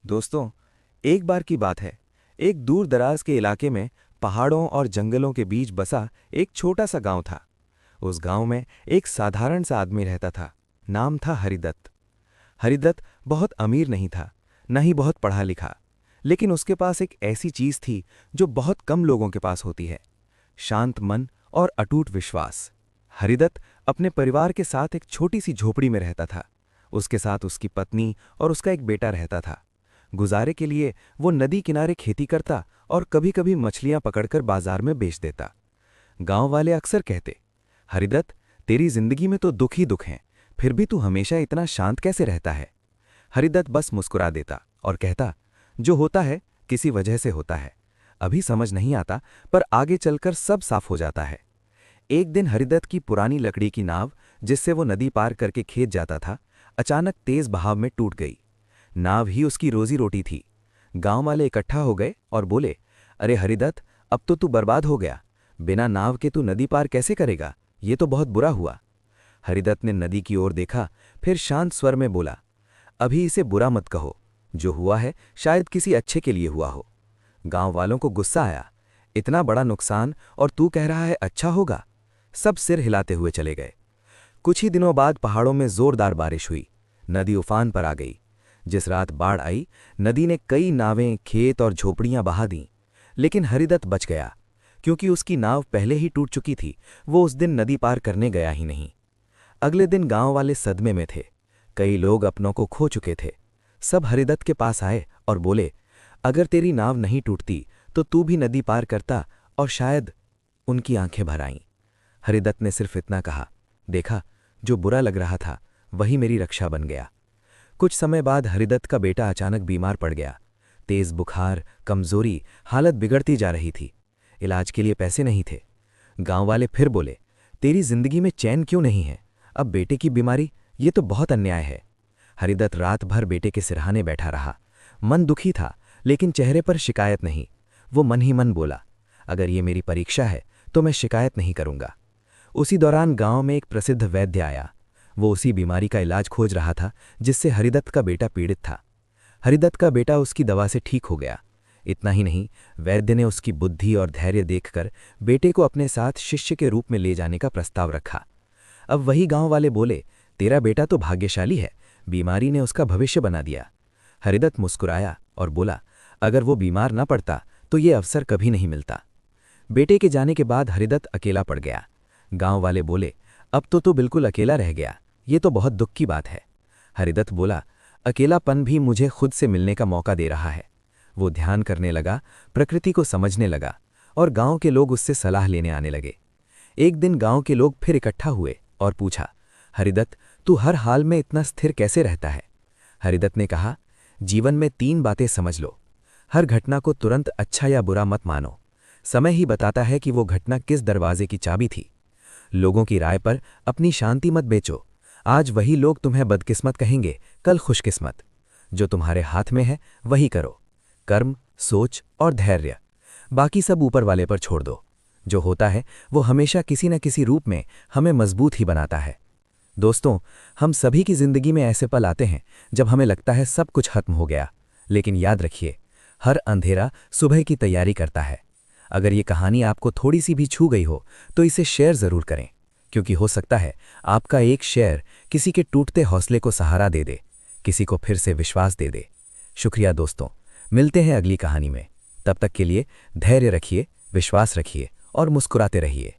दोस्तों, एक बार की बात है। एक दूर दराज के इलाके में पहाड़ों और जंगलों के बीच बसा एक छोटा सा गांव था। उस गांव में एक साधारण सा आदमी रहता था। नाम था हरिदत्त। हरिदत्त बहुत अमीर नहीं था, न ही बहुत पढ़ा लिखा, लेकिन उसके पास एक ऐसी चीज थी जो बहुत कम लोगों के पास होती है: शांत मन और अटूट विश्वास। हरिदत्त अपने परिवार के साथ एक छोटी सी झोपड़ी में रहता था। उसके साथ उसकी पत्नी और उसका एक बेटा रहता था। गुजारे के लिए वो नदी किनारे खेती करता और कभी-कभी मछलियां पकड़कर बाजार में बेच देता। गांव वाले अक्सर कहते, हरिदत्त, तेरी जिंदगी में तो दुख ही दुख हैं, फिर भी तू हमेशा इतना शांत कैसे रहता है? हरिदत्त बस मुस्कुरा देता और कहता, जो होता है किसी वजह से होता है। अभी समझ नहीं आता, पर आगे चलकर सब साफ हो जाता है। एक दिन हरिदत्त की पुरानी लकड़ी की नाव, जिससे वो नदी पार करके खेत जाता था, अचानक तेज बहाव में टूट गई। नाव ही उसकी रोजी रोटी थी। गांव वाले इकट्ठा हो गए और बोले, अरे हरिदत्त, अब तो तू बर्बाद हो गया। बिना नाव के तू नदी पार कैसे करेगा? ये तो बहुत बुरा हुआ। हरिदत्त ने नदी की ओर देखा, फिर शांत स्वर में बोला, अभी इसे बुरा मत कहो। जो हुआ है शायद किसी अच्छे के लिए हुआ हो। गांव वालों को गुस्सा आया, इतना बड़ा नुकसान और तू कह रहा है अच्छा होगा? सब सिर हिलाते हुए चले गए। कुछ ही दिनों बाद पहाड़ों में जोरदार बारिश हुई। नदी उफान पर आ गई। जिस रात बाढ़ आई, नदी ने कई नावें, खेत और झोपड़ियां बहा दीं। लेकिन हरिदत्त बच गया, क्योंकि उसकी नाव पहले ही टूट चुकी थी। वो उस दिन नदी पार करने गया ही नहीं। अगले दिन गांव वाले सदमे में थे। कई लोग अपनों को खो चुके थे। सब हरिदत्त के पास आए और बोले, अगर तेरी नाव नहीं टूटती तो तू भी नदी पार करता, और शायद। उनकी आंखें भर आईं। हरिदत्त ने सिर्फ इतना कहा, देखा, जो बुरा लग रहा था वही मेरी रक्षा बन गया। कुछ समय बाद हरिदत्त का बेटा अचानक बीमार पड़ गया। तेज बुखार, कमजोरी, हालत बिगड़ती जा रही थी। इलाज के लिए पैसे नहीं थे। गांव वाले फिर बोले, तेरी जिंदगी में चैन क्यों नहीं है? अब बेटे की बीमारी, ये तो बहुत अन्याय है। हरिदत्त रात भर बेटे के सिरहाने बैठा रहा। मन दुखी था, लेकिन चेहरे पर शिकायत नहीं। वो मन ही मन बोला, अगर ये मेरी परीक्षा है तो मैं शिकायत नहीं करूंगा। उसी दौरान गांव में एक प्रसिद्ध वैद्य आया। वो उसी बीमारी का इलाज खोज रहा था जिससे हरिदत्त का बेटा पीड़ित था। हरिदत्त का बेटा उसकी दवा से ठीक हो गया। इतना ही नहीं, वैद्य ने उसकी बुद्धि और धैर्य देखकर बेटे को अपने साथ शिष्य के रूप में ले जाने का प्रस्ताव रखा। अब वही गांव वाले बोले, तेरा बेटा तो भाग्यशाली है, बीमारी ने उसका भविष्य बना दिया। हरिदत्त मुस्कुराया और बोला, अगर वो बीमार न पड़ता तो ये अवसर कभी नहीं मिलता। बेटे के जाने के बाद हरिदत्त अकेला पड़ गया। गांव वाले बोले, अब तो तू बिल्कुल अकेला रह गया, ये तो बहुत दुख की बात है। हरिदत्त बोला, अकेलापन भी मुझे खुद से मिलने का मौका दे रहा है। वो ध्यान करने लगा, प्रकृति को समझने लगा, और गांव के लोग उससे सलाह लेने आने लगे। एक दिन गांव के लोग फिर इकट्ठा हुए और पूछा, हरिदत्त, तू हर हाल में इतना स्थिर कैसे रहता है? हरिदत्त ने कहा, जीवन में 3 बातें समझ लो। हर घटना को तुरंत अच्छा या बुरा मत मानो। समय ही बताता है कि वो घटना किस दरवाजे की चाबी थी। लोगों की राय पर अपनी शांति मत बेचो। आज वही लोग तुम्हें बदकिस्मत कहेंगे, कल खुशकिस्मत। जो तुम्हारे हाथ में है वही करो। कर्म, सोच और धैर्य, बाकी सब ऊपर वाले पर छोड़ दो। जो होता है वो हमेशा किसी न किसी रूप में हमें मजबूत ही बनाता है। दोस्तों, हम सभी की जिंदगी में ऐसे पल आते हैं जब हमें लगता है सब कुछ खत्म हो गया, लेकिन याद रखिए, हर अंधेरा सुबह की तैयारी करता है। अगर ये कहानी आपको थोड़ी सी भी छू गई हो तो इसे शेयर ज़रूर करें, क्योंकि हो सकता है आपका एक शेयर किसी के टूटते हौसले को सहारा दे दे, किसी को फिर से विश्वास दे दे। शुक्रिया दोस्तों, मिलते हैं अगली कहानी में। तब तक के लिए धैर्य रखिए, विश्वास रखिए और मुस्कुराते रहिए।